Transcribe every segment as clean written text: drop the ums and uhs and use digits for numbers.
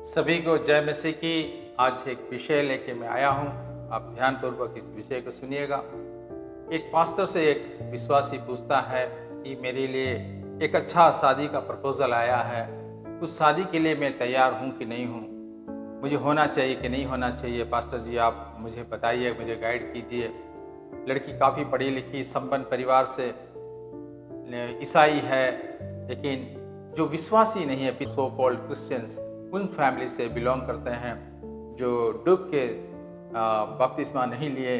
सभी को जय मसीह की। आज एक विषय लेके मैं आया हूँ, आप ध्यानपूर्वक इस विषय को सुनिएगा। एक पास्टर से एक विश्वासी पूछता है कि मेरे लिए एक अच्छा शादी का प्रपोजल आया है, उस शादी के लिए मैं तैयार हूँ कि नहीं हूँ, मुझे होना चाहिए कि नहीं होना चाहिए। पास्टर जी आप मुझे बताइए, मुझे गाइड कीजिए। लड़की काफ़ी पढ़ी लिखी संपन्न परिवार से, ईसाई है, लेकिन जो विश्वासी नहीं है, सो कॉल्ड क्रिश्चियंस, उन फैमिली से बिलोंग करते हैं जो डूब के बपतिस्मा नहीं लिए।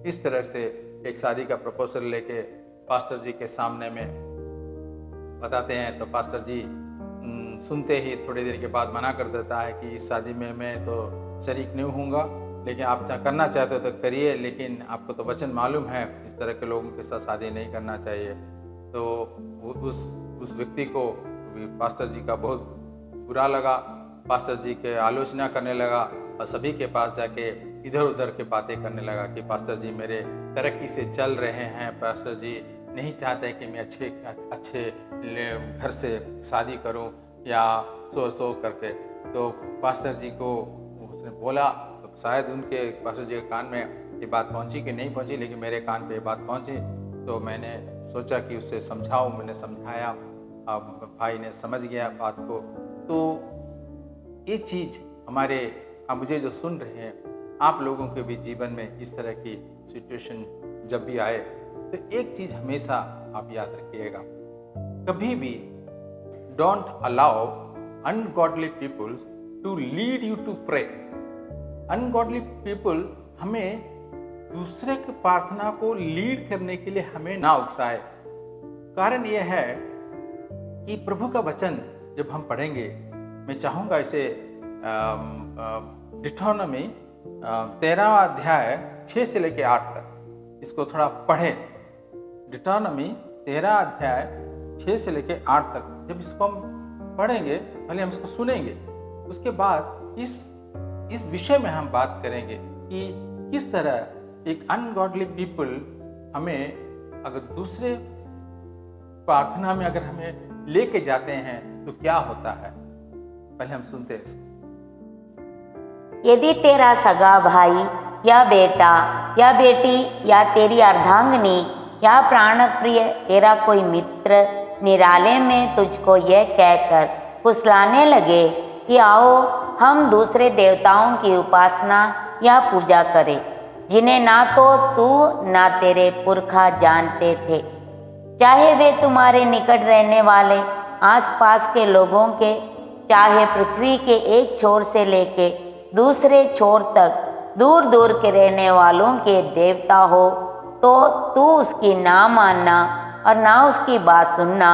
इस तरह से एक शादी का प्रपोजल लेके पास्टर जी के सामने में बताते हैं, तो पास्टर जी सुनते ही थोड़ी देर के बाद मना कर देता है कि इस शादी में मैं तो शरीक नहीं होऊंगा, लेकिन आप करना चाहते हो तो करिए, लेकिन आपको तो वचन मालूम है इस तरह के लोगों के साथ शादी नहीं करना चाहिए। तो उस व्यक्ति को पास्टर जी का बहुत बुरा लगा, पास्टर जी के आलोचना करने लगा और सभी के पास जाके इधर उधर के बातें करने लगा कि पास्टर जी मेरे तरक्की से चल रहे हैं, पास्टर जी नहीं चाहते कि मैं अच्छे घर से शादी करूं या सो करके। तो पास्टर जी को उसने बोला, तो शायद उनके पास्टर जी के कान में ये बात पहुंची कि नहीं पहुंची, लेकिन मेरे कान पे ये बात पहुंची। तो मैंने सोचा कि उससे समझाऊं, मैंने समझाया, अब भाई ने समझ गया बात को। तो ये चीज़ हमारे मुझे जो सुन रहे हैं, आप लोगों के भी जीवन में इस तरह की सिचुएशन जब भी आए तो एक चीज़ हमेशा आप याद रखिएगा, कभी भी don't allow ungodly peoples to lead you to pray. Ungodly people हमें दूसरे की प्रार्थना को लीड करने के लिए हमें ना उकसाए। कारण यह है कि प्रभु का वचन जब हम पढ़ेंगे, मैं चाहूँगा इसे डिटोनॉमी 13वां अध्याय 6 से लेकर 8 तक इसको थोड़ा पढ़ें। डिटोनॉमी 13 अध्याय 6 से लेकर 8 तक जब इसको हम पढ़ेंगे, पहले हम इसको सुनेंगे, उसके बाद इस विषय में हम बात करेंगे कि किस तरह एक अनगॉडली पीपल हमें अगर दूसरे प्रार्थना में अगर हमें लेके जाते हैं तो क्या होता है। पहले हम सुनते हैं इसको। यदि तेरा सगा भाई या बेटा या बेटी या तेरी अर्धांगिनी या प्राण प्रिय तेरा कोई मित्र निराले में तुझको यह कहकर फुसलाने लगे कि आओ हम दूसरे देवताओं की उपासना या पूजा करें, जिन्हें ना तो तू ना तेरे पुरखा जानते थे, चाहे वे तुम्हारे निकट रहने वाले आसपास के लोगों के, चाहे पृथ्वी के एक छोर से लेके दूसरे छोर तक दूर दूर के रहने वालों के देवता हो, तो तू उसकी ना मानना और ना उसकी बात सुनना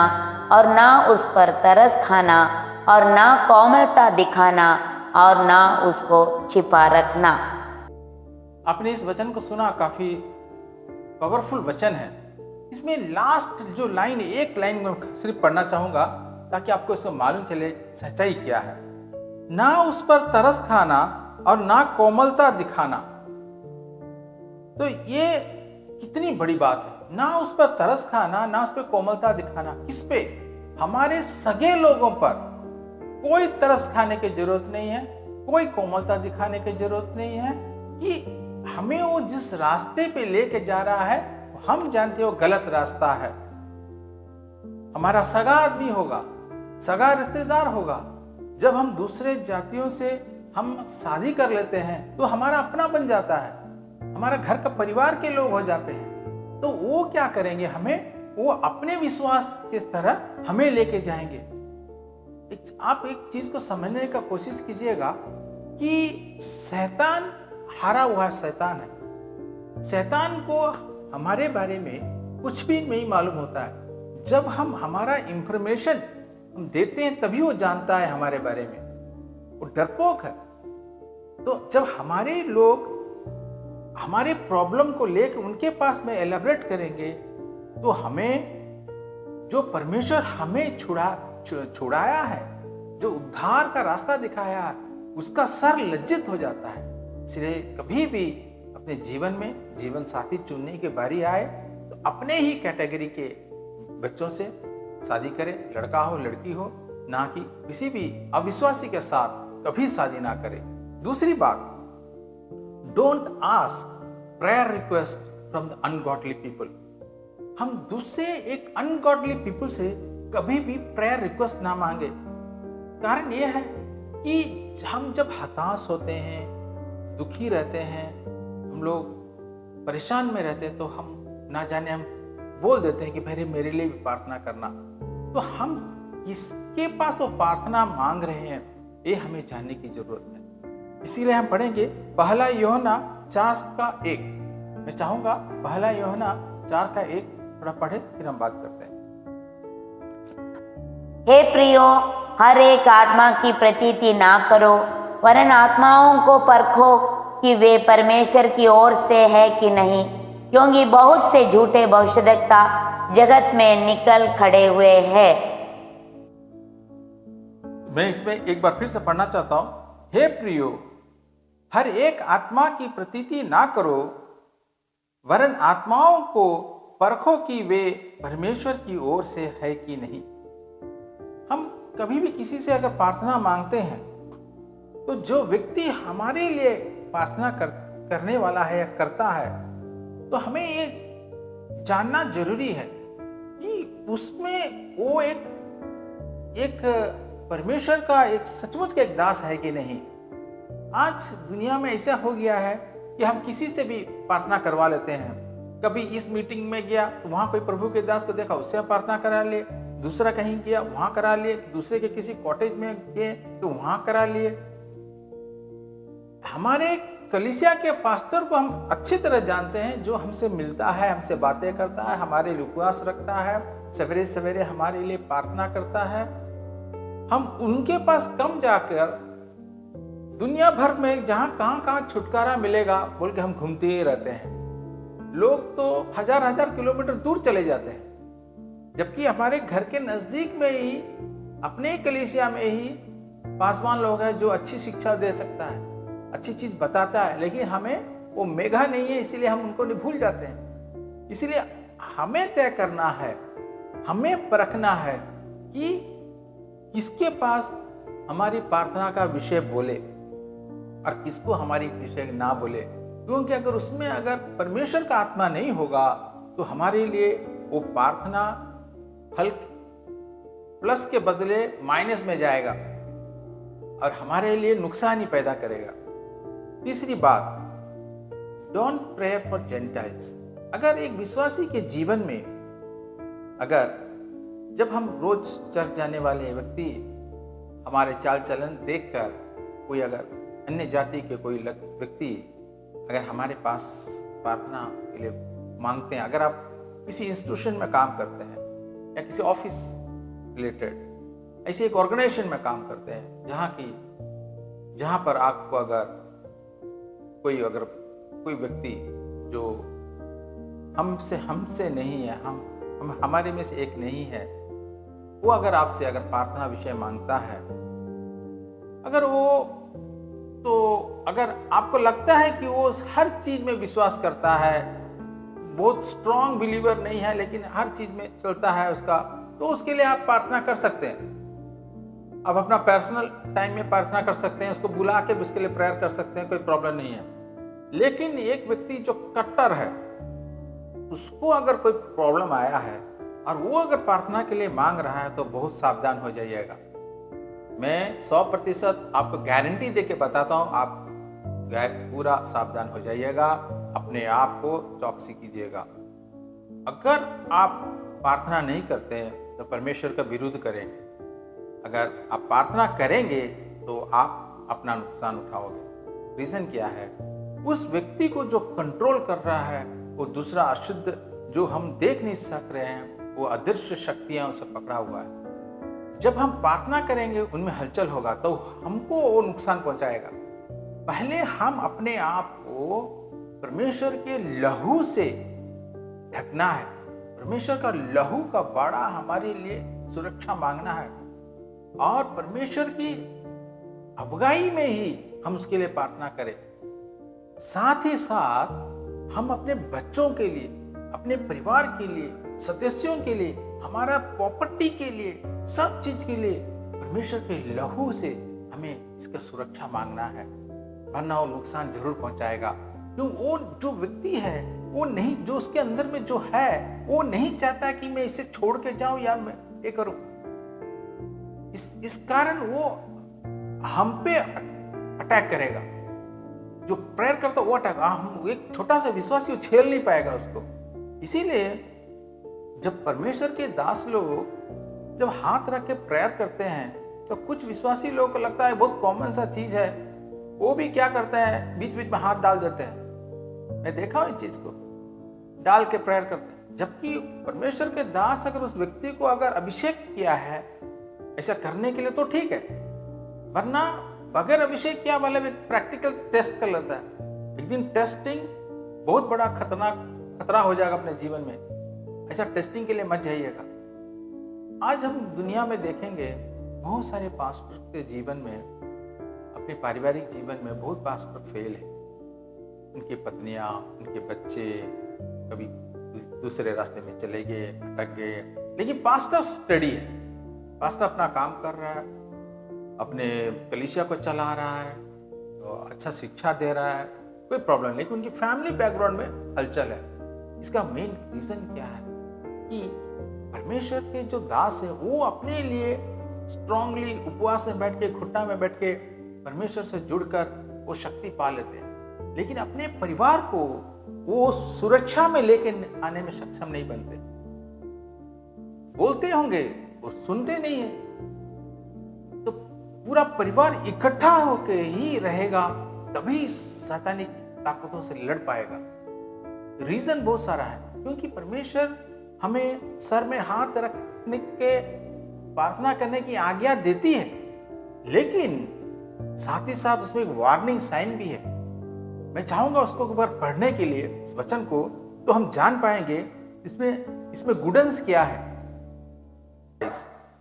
और ना उस पर तरस खाना और ना कोमलता दिखाना और ना उसको छिपा रखना। आपने इस वचन को सुना, काफी पावरफुल वचन है। इसमें लास्ट जो लाइन, एक लाइन में सिर्फ पढ़ना चाहूंगा ताकि आपको इसको मालूम चले सच्चाई क्या है। ना उस पर तरस खाना और ना कोमलता दिखाना। तो ये कितनी बड़ी बात है, ना उस पर तरस खाना, ना उस पर कोमलता दिखाना। किस पे? हमारे सगे लोगों पर कोई तरस खाने की जरूरत नहीं है, कोई कोमलता दिखाने की जरूरत नहीं है कि हमें वो जिस रास्ते पे लेके जा रहा है हम जानते हो गलत रास्ता है। हमारा सगा आदमी होगा, सगा रिश्तेदार होगा, जब हम दूसरे जातियों से हम शादी कर लेते हैं तो हमारा अपना बन जाता है, हमारा घर का परिवार के लोग हो जाते हैं। तो वो क्या करेंगे, हमें वो अपने विश्वास की तरह हमें लेके जाएंगे। आप एक चीज को समझने का कोशिश कीजिएगा कि शैतान हारा हुआ शैतान है। शैतान को हमारे बारे में कुछ भी नहीं मालूम होता है। जब हम हमारा इंफॉर्मेशन हम देते हैं तभी वो जानता है हमारे बारे में, वो डरपोक है। तो जब हमारे लोग हमारे प्रॉब्लम को लेकर उनके पास में एलैबोरेट करेंगे तो हमें जो परमेश्वर हमें छुड़ाया है, जो उद्धार का रास्ता दिखाया है, उसका सर लज्जित हो जाता है। इसलिए कभी भी अपने जीवन में जीवन साथी चुनने की बारी आए तो अपने ही कैटेगरी के बच्चों से शादी करें, लड़का हो लड़की हो, ना कि किसी भी अविश्वासी के साथ कभी शादी ना करें। दूसरी बात, don't ask prayer request from the ungodly people. हम दूसरे एक अनगॉडली पीपल से कभी भी प्रेयर रिक्वेस्ट ना मांगे। कारण यह है कि हम जब हताश होते हैं, दुखी रहते हैं, हम लोग परेशान में रहते हैं, तो हम ना जाने हम बोल देते हैं कि भाई मेरे लिए भी प्रार्थना करना। तो हम किसके पास वो प्रार्थना मांग रहे हैं, ये हमें जानने की जरूरत है। इसीलिए हम पढ़ेंगे पहला यूहन्ना 4:1। मैं चाहूंगा पहला यूहन्ना 4:1 थोड़ा पढ़े, फिर हम बात करते हैं। हे प्रियो, हर एक आत्मा की प्रतीति ना करो, वरन आत्माओं को परखो कि वे परमेश्वर की ओर से है कि नहीं, क्योंकि बहुत से झूठे भविष्यद्वक्ता जगत में निकल खड़े हुए हैं। मैं इसमें एक बार फिर से पढ़ना चाहता हूं। हे प्रियो, हर एक आत्मा की प्रतीति ना करो, वरन आत्माओं को परखो कि वे परमेश्वर की ओर से है कि नहीं। हम कभी भी किसी से अगर प्रार्थना मांगते हैं, तो जो व्यक्ति हमारे लिए प्रार्थना करने वाला है या करता है, तो हमें ये जानना जरूरी है कि उसमें वो एक परमेश्वर का एक सचमुच का एक दास है कि नहीं। आज दुनिया में ऐसा हो गया है कि हम किसी से भी प्रार्थना करवा लेते हैं। कभी इस मीटिंग में गया तो वहां कोई प्रभु के दास को देखा, उससे प्रार्थना करा लिए, दूसरा कहीं गया वहां करा लिए, दूसरे के किसी कॉटेज में गए तो वहां करा लिए। हमारे कलीसिया के पास्टर को हम अच्छी तरह जानते हैं, जो हमसे मिलता है, हमसे बातें करता है, हमारे लिए उपवास रखता है, सवेरे सवेरे हमारे लिए प्रार्थना करता है। हम उनके पास कम जाकर दुनिया भर में जहां कहां छुटकारा मिलेगा बोल के हम घूमते ही रहते हैं। लोग तो हजार किलोमीटर दूर चले जाते हैं, जबकि हमारे घर के नजदीक में ही अपने कलीसिया में ही पासवान लोग हैं जो अच्छी शिक्षा दे सकता है, अच्छी चीज बताता है, लेकिन हमें वो मेघा नहीं है, इसीलिए हम उनको नहीं भूल जाते हैं। इसीलिए हमें तय करना है, हमें परखना है कि किसके पास हमारी प्रार्थना का विषय बोले और किसको हमारी विषय ना बोले। क्योंकि अगर उसमें अगर परमेश्वर का आत्मा नहीं होगा तो हमारे लिए वो प्रार्थना फल प्लस के बदले माइनस में जाएगा और हमारे लिए नुकसान ही पैदा करेगा। तीसरी बात, डोंट प्रे फॉर जेंटाइल्स। अगर एक विश्वासी के जीवन में अगर जब हम रोज चर्च जाने वाले व्यक्ति हमारे चाल चलन देखकर कोई अगर अन्य जाति के कोई व्यक्ति अगर हमारे पास प्रार्थना के लिए मांगते हैं, अगर आप किसी इंस्टीट्यूशन में काम करते हैं या किसी ऑफिस रिलेटेड ऐसे एक ऑर्गेनाइजेशन में काम करते हैं जहाँ पर आपको अगर कोई व्यक्ति जो हमसे नहीं है, हम हमारे में से एक नहीं है, वो अगर आपसे अगर प्रार्थना विषय मांगता है, अगर आपको लगता है कि वो हर चीज में विश्वास करता है, बहुत स्ट्रांग बिलीवर नहीं है लेकिन हर चीज में चलता है उसका, तो उसके लिए आप प्रार्थना कर सकते हैं। आप अपना पर्सनल टाइम में प्रार्थना कर सकते हैं, उसको बुला के उसके लिए प्रेयर कर सकते हैं, कोई प्रॉब्लम नहीं है। लेकिन एक व्यक्ति जो कट्टर है, उसको अगर कोई प्रॉब्लम आया है और वो अगर प्रार्थना के लिए मांग रहा है तो बहुत सावधान हो जाइएगा। मैं 100% आपको गारंटी देके बताता हूँ, आप पूरा सावधान हो जाइएगा, अपने आप को चौकसी कीजिएगा। अगर आप प्रार्थना नहीं करते हैं तो परमेश्वर का विरोध करेंगे, अगर आप प्रार्थना करेंगे तो आप अपना नुकसान उठाओगे। रीजन क्या है? उस व्यक्ति को जो कंट्रोल कर रहा है वो दूसरा अशुद्ध, जो हम देख नहीं सक रहे हैं, वो अदृश्य शक्तियां उसे पकड़ा हुआ है। जब हम प्रार्थना करेंगे उनमें हलचल होगा तो हमको वो नुकसान पहुंचाएगा। पहले हम अपने आप को परमेश्वर के लहू से ढकना है, परमेश्वर का लहू का बाड़ा हमारे लिए सुरक्षा मांगना है और परमेश्वर की अगुवाई में ही हम उसके लिए प्रार्थना करें। साथ ही साथ हम अपने बच्चों के लिए, अपने परिवार के लिए, सदस्यों के लिए, हमारा प्रॉपर्टी के लिए, सब चीज के लिए परमेश्वर के लहू से हमें इसका सुरक्षा मांगना है, वरना वो नुकसान जरूर पहुंचाएगा। क्यों? वो जो व्यक्ति है वो नहीं, जो उसके अंदर में जो है वो नहीं चाहता कि मैं इसे छोड़ के जाऊं या मैं ये करूं। इस कारण वो हम पे अटैक करेगा। जो प्रेयर करता वो अटैक, हम एक छोटा सा विश्वासी झेल नहीं पाएगा उसको। इसीलिए जब परमेश्वर के दास लोग जब हाथ रख के प्रेयर करते हैं तो कुछ विश्वासी लोगों को लगता है बहुत कॉमन सा चीज है, वो भी क्या करते हैं, बीच बीच में हाथ डाल देते हैं। मैं देखा हूं इस चीज को, डाल के प्रेयर करते हैं। जबकि परमेश्वर के दास अगर उस व्यक्ति को अगर अभिषेक किया है ऐसा करने के लिए तो ठीक है, वरना बगैर अभिषेक किया वाला भी प्रैक्टिकल टेस्ट कर लेता है। एक दिन टेस्टिंग बहुत बड़ा खतरा हो जाएगा अपने जीवन में। ऐसा टेस्टिंग के लिए मत जाइएगा। आज हम दुनिया में देखेंगे बहुत सारे पास्टर के जीवन में, अपने पारिवारिक जीवन में बहुत पास्टर फेल है। उनकी पत्नियां, उनके बच्चे कभी दूसरे रास्ते में चले गए, अटक गए, लेकिन पास्टर स्टडी है। पास्टर अपना काम कर रहा है, अपने कलीसिया को चला रहा है, तो अच्छा शिक्षा दे रहा है, कोई प्रॉब्लम नहीं। लेकिन उनकी फैमिली बैकग्राउंड में हलचल है। इसका मेन रीजन क्या है कि परमेश्वर के जो दास है वो अपने लिए स्ट्रांगली उपवास में बैठ के, घुटना में बैठ के परमेश्वर से जुड़कर वो शक्ति पा लेते हैं, लेकिन अपने परिवार को वो सुरक्षा में लेके आने में सक्षम नहीं बनते। बोलते होंगे, वो सुनते नहीं है। तो पूरा परिवार इकट्ठा होके ही रहेगा तभी शैतानी ताकतों से लड़ पाएगा। रीजन बहुत सारा है, क्योंकि परमेश्वर हमें सर में हाथ रखने के प्रार्थना करने की आज्ञा देती है, लेकिन साथ ही साथ उसमें एक वार्निंग साइन भी है। मैं चाहूंगा उसको एक बार पढ़ने के लिए उस वचन को, तो हम जान पाएंगे इसमें गुडन्स क्या है।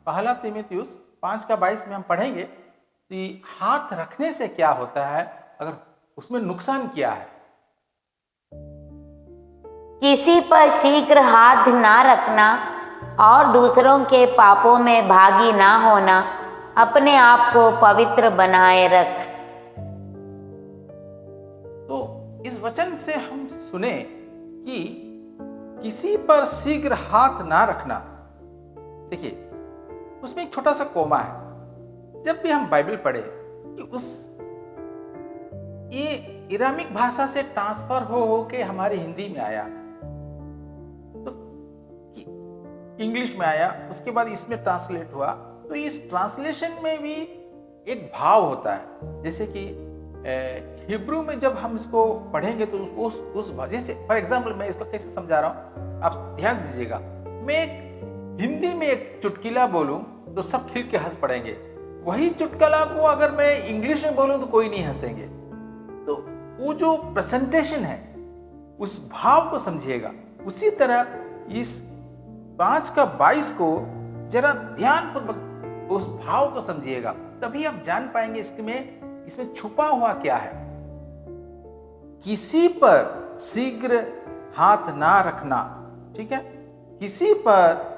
पहला तीमुथियुस 5:22 में हम पढ़ेंगे कि हाथ रखने से क्या होता है, अगर उसमें नुकसान क्या है। किसी पर शीघ्र हाथ ना रखना और दूसरों के पापों में भागी ना होना, अपने आप को पवित्र बनाए रख। तो इस वचन से हम सुने कि किसी पर शीघ्र हाथ ना रखना। देखिए, उसमें एक छोटा सा कोमा है। जब भी हम बाइबल पढ़े कि ये इरामिक भाषा से ट्रांसफर हो के हमारे हिंदी में आया, तो इंग्लिश में आया, उसके बाद इसमें ट्रांसलेट हुआ। तो इस ट्रांसलेशन में भी एक भाव होता है। जैसे कि हिब्रू में जब हम इसको पढ़ेंगे तो उस वजह से, फॉर एग्जाम्पल मैं इसको कैसे समझा रहा हूं, आप ध्यान दीजिएगा। मैं हिंदी में एक चुटकुला बोलूं तो सब खिल के हंस पड़ेंगे। वही चुटकुला को अगर मैं इंग्लिश में बोलूं तो कोई नहीं हंसेंगे। तो वो जो प्रेजेंटेशन है उस भाव को समझिएगा। उसी तरह इस 5:22 को जरा ध्यानपूर्वक उस भाव को समझिएगा, तभी आप जान पाएंगे इसमें छुपा हुआ क्या है। किसी पर शीघ्र हाथ ना रखना, ठीक है, किसी पर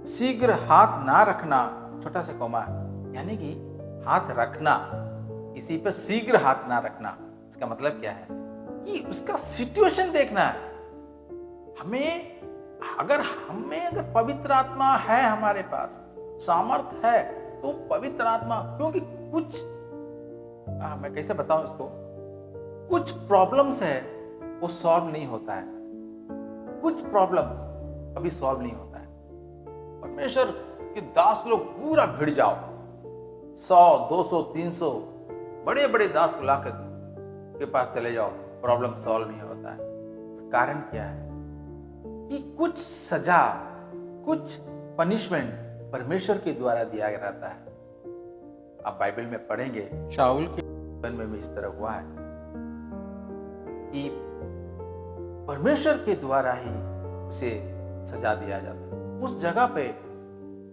शीघ्र हाथ ना रखना, छोटा सा कोमा, यानी कि हाथ रखना, किसी पर शीघ्र हाथ ना रखना। इसका मतलब क्या है कि उसका सिचुएशन देखना है। अगर पवित्र आत्मा है, हमारे पास सामर्थ है, तो पवित्र आत्मा, क्योंकि कुछ मैं कैसे बताऊं इसको, कुछ प्रॉब्लम्स है वो सॉल्व नहीं होता है। कुछ प्रॉब्लम्स कभी सॉल्व नहीं होता है। परमेश्वर के दास लोग पूरा भिड़ जाओ, 100, 200, 300 बड़े बड़े दास को लाकर के पास चले जाओ, प्रॉब्लम सॉल्व नहीं होता है। कारण क्या है कि कुछ सजा, कुछ पनिशमेंट परमेश्वर के द्वारा दिया रहता है। आप बाइबल में पढ़ेंगे, शाऊल के जीवन में भी इस तरह हुआ है कि परमेश्वर के द्वारा ही उसे सजा दिया जाता है। उस जगह पे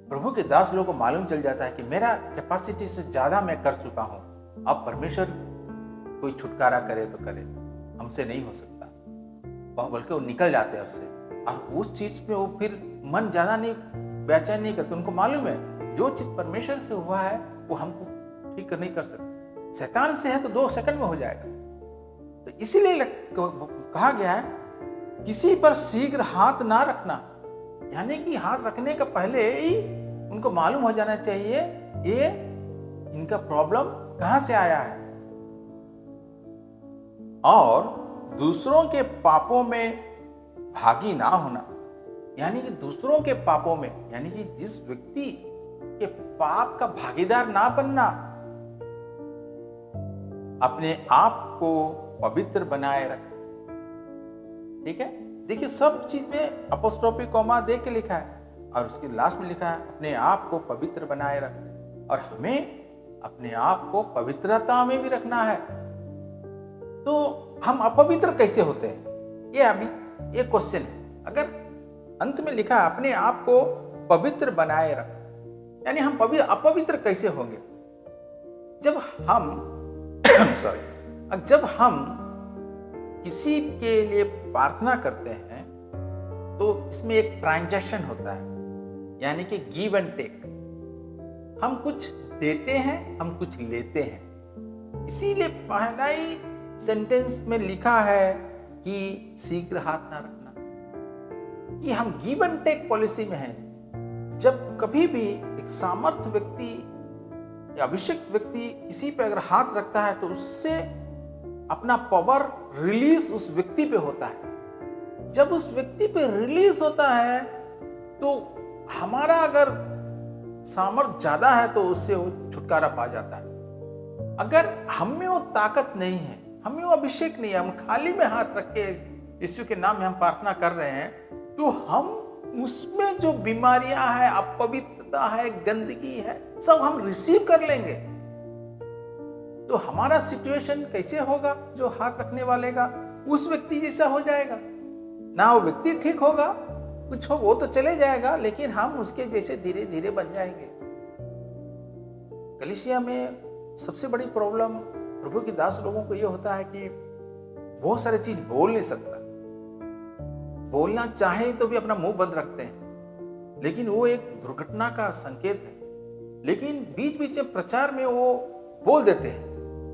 प्रभु के दास लोगों को मालूम चल जाता है कि मेरा कैपेसिटी से ज्यादा मैं कर चुका हूं, अब परमेश्वर कोई छुटकारा करे तो करे, हमसे नहीं हो सकता। बल्कि वो निकल जाते हैं उससे, और उस चीज में वो फिर मन ज्यादा नहीं बेचैन नहीं करते। उनको मालूम है जो चीज परमेश्वर से हुआ है वो हमको ठीक नहीं कर सकते। शैतान से है तो 2 सेकंड में हो जाएगा। तो इसीलिए कहा गया है किसी पर शीघ्र हाथ ना रखना, यानी कि हाथ रखने का पहले ही उनको मालूम हो जाना चाहिए ये इनका प्रॉब्लम कहां से आया है। और दूसरों के पापों में भागी ना होना, यानी कि दूसरों के पापों में, यानी कि जिस व्यक्ति के पाप का भागीदार ना बनना। अपने आप को पवित्र बनाए रख। ठीक है, देखिए सब चीज में अपोस्ट्रोफी कॉमा दे के लिखा है और उसके लास्ट में लिखा है अपने आप को पवित्र बनाए रख। और हमें अपने आप को पवित्रता में भी रखना है। तो हम अपवित्र कैसे होते हैं, ये अभी एक क्वेश्चन है। अगर अंत में लिखा है अपने आप को पवित्र बनाए रख, यानी हम अपवित्र कैसे होंगे? जब हम जब हम किसी के लिए प्रार्थना करते हैं तो इसमें एक ट्रांजैक्शन होता है, यानी कि गिव एंड टेक। हम कुछ देते हैं, हम कुछ लेते हैं। इसीलिए पहला ही सेंटेंस में लिखा है कि शीघ्र हाथ ना रखना, कि हम गिव एंड टेक पॉलिसी में हैं। जब कभी भी एक सामर्थ्य व्यक्ति या अभिषेक व्यक्ति किसी पे अगर हाथ रखता है तो उससे अपना पावर रिलीज उस व्यक्ति पे होता है। जब उस व्यक्ति पे रिलीज होता है तो हमारा अगर सामर्थ्य ज्यादा है तो उससे वो छुटकारा पा जाता है। अगर हमें वो ताकत नहीं है, हमें वो अभिषेक नहीं है, हम खाली में हाथ रख के यीशु के नाम में हम प्रार्थना कर रहे हैं, तो हम उसमें जो बीमारियां हैं, अपवित्रता है, गंदगी है, सब हम रिसीव कर लेंगे। तो हमारा सिचुएशन कैसे होगा? जो हाथ रखने वाले का उस व्यक्ति जैसा हो जाएगा। ना वो व्यक्ति ठीक होगा, कुछ हो वो तो चले जाएगा, लेकिन हम उसके जैसे धीरे धीरे बन जाएंगे। कलीसिया में सबसे बड़ी प्रॉब्लम प्रभु की दास लोगों को ये होता है कि बहुत सारी चीज बोल नहीं सकता। बोलना चाहे तो भी अपना मुंह बंद रखते हैं, लेकिन वो एक दुर्घटना का संकेत है। लेकिन बीच बीच में प्रचार में वो बोल देते हैं।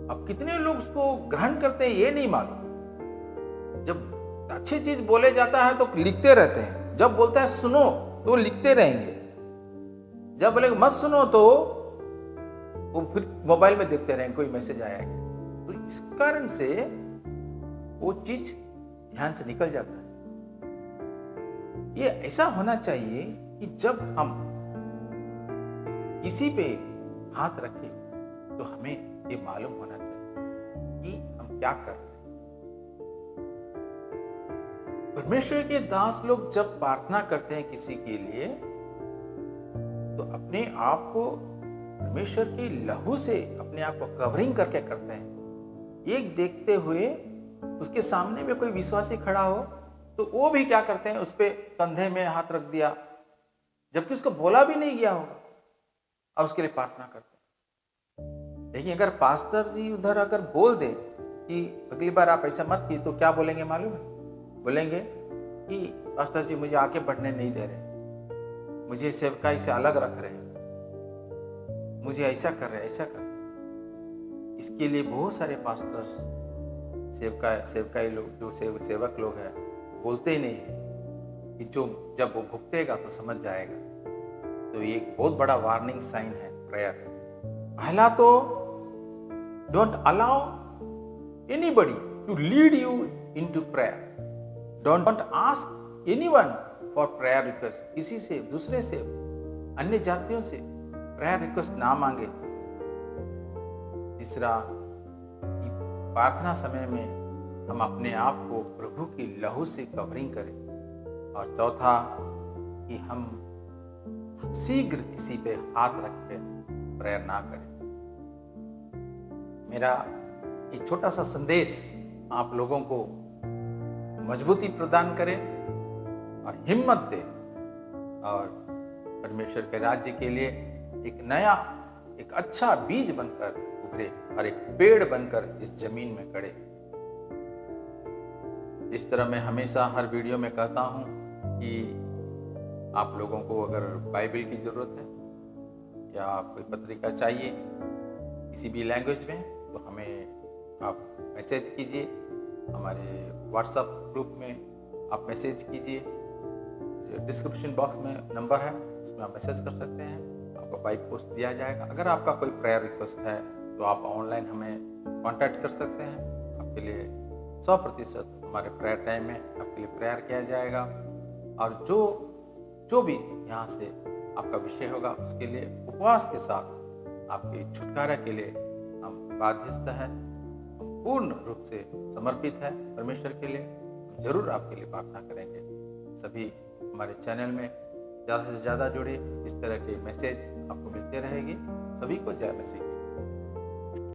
अब कितने लोग उसको ग्रहण करते हैं ये नहीं मालूम। जब अच्छी चीज बोले जाता है तो लिखते रहते हैं, जब बोलता है सुनो तो लिखते रहेंगे, जब बोले मत सुनो तो वो फिर मोबाइल में देखते रहेंगे कोई मैसेज आएगा। तो इस कारण से वो चीज ध्यान से निकल जाता है। ये ऐसा होना चाहिए कि जब हम किसी पे हाथ रखें तो हमें ये मालूम होना चाहिए कि हम क्या कर रहे हैं। परमेश्वर के दास लोग जब प्रार्थना करते हैं किसी के लिए तो अपने आप को परमेश्वर की लहू से अपने आप को कवरिंग करके करते हैं। एक देखते हुए उसके सामने में कोई विश्वासी खड़ा हो तो वो भी क्या करते हैं, उस पे कंधे में हाथ रख दिया, जबकि उसको बोला भी नहीं गया होगा, और उसके लिए प्रार्थना करते हैं। लेकिन अगर पास्टर जी उधर अगर बोल दे कि अगली बार आप ऐसा मत कीजिए, तो क्या बोलेंगे मालूम है? बोलेंगे कि पास्टर जी मुझे आगे बढ़ने नहीं दे रहे, मुझे सेवकाई से अलग रख रहे हैं, मुझे ऐसा कर रहे, ऐसा कर रहे। इसके लिए बहुत सारे पास्टर्स सेवकाई लोग जो सेवक लोग हैं बोलते ही नहीं है कि जो जब वो भुगतेगा तो समझ जाएगा। तो ये एक बहुत बड़ा वार्निंग साइन है प्रेयर। पहला तो don't allow anybody to lead you into prayer. Don't ask anyone for prayer request. किसी से, दूसरे से, अन्य जातियों से प्रेयर रिक्वेस्ट ना मांगे। तीसरा, प्रार्थना समय में हम अपने आप को प्रभु की लहू से कवरिंग करें। और चौथा कि हम शीघ्र किसी पे हाथ रख के प्रेयर ना करें। मेरा एक छोटा सा संदेश आप लोगों को मजबूती प्रदान करे और हिम्मत दे और परमेश्वर के राज्य के लिए एक नया, एक अच्छा बीज बनकर उभरे और एक पेड़ बनकर इस जमीन में खड़े। इस तरह मैं हमेशा हर वीडियो में कहता हूँ कि आप लोगों को अगर बाइबल की ज़रूरत है या कोई पत्रिका चाहिए किसी भी लैंग्वेज में, तो हमें आप मैसेज कीजिए। हमारे व्हाट्सएप ग्रुप में आप मैसेज कीजिए। डिस्क्रिप्शन बॉक्स में नंबर है, उसमें आप मैसेज कर सकते हैं, आपको बाई पोस्ट दिया जाएगा। अगर आपका कोई प्रेयर रिक्वेस्ट है तो आप ऑनलाइन हमें कांटेक्ट कर सकते हैं। आपके लिए 100% हमारे प्रेयर टाइम में आपके लिए प्रेयर किया जाएगा। और जो भी यहाँ से आपका विषय होगा उसके लिए उपवास के साथ आपके छुटकारा के लिए हम बाध्यस्थ हैं, हम पूर्ण रूप से समर्पित है परमेश्वर के लिए। हम जरूर आपके लिए प्रार्थना करेंगे। सभी हमारे चैनल में ज़्यादा से ज़्यादा जुड़े, इस तरह के मैसेज आपको मिलते रहेगी। सभी को जय मसीह।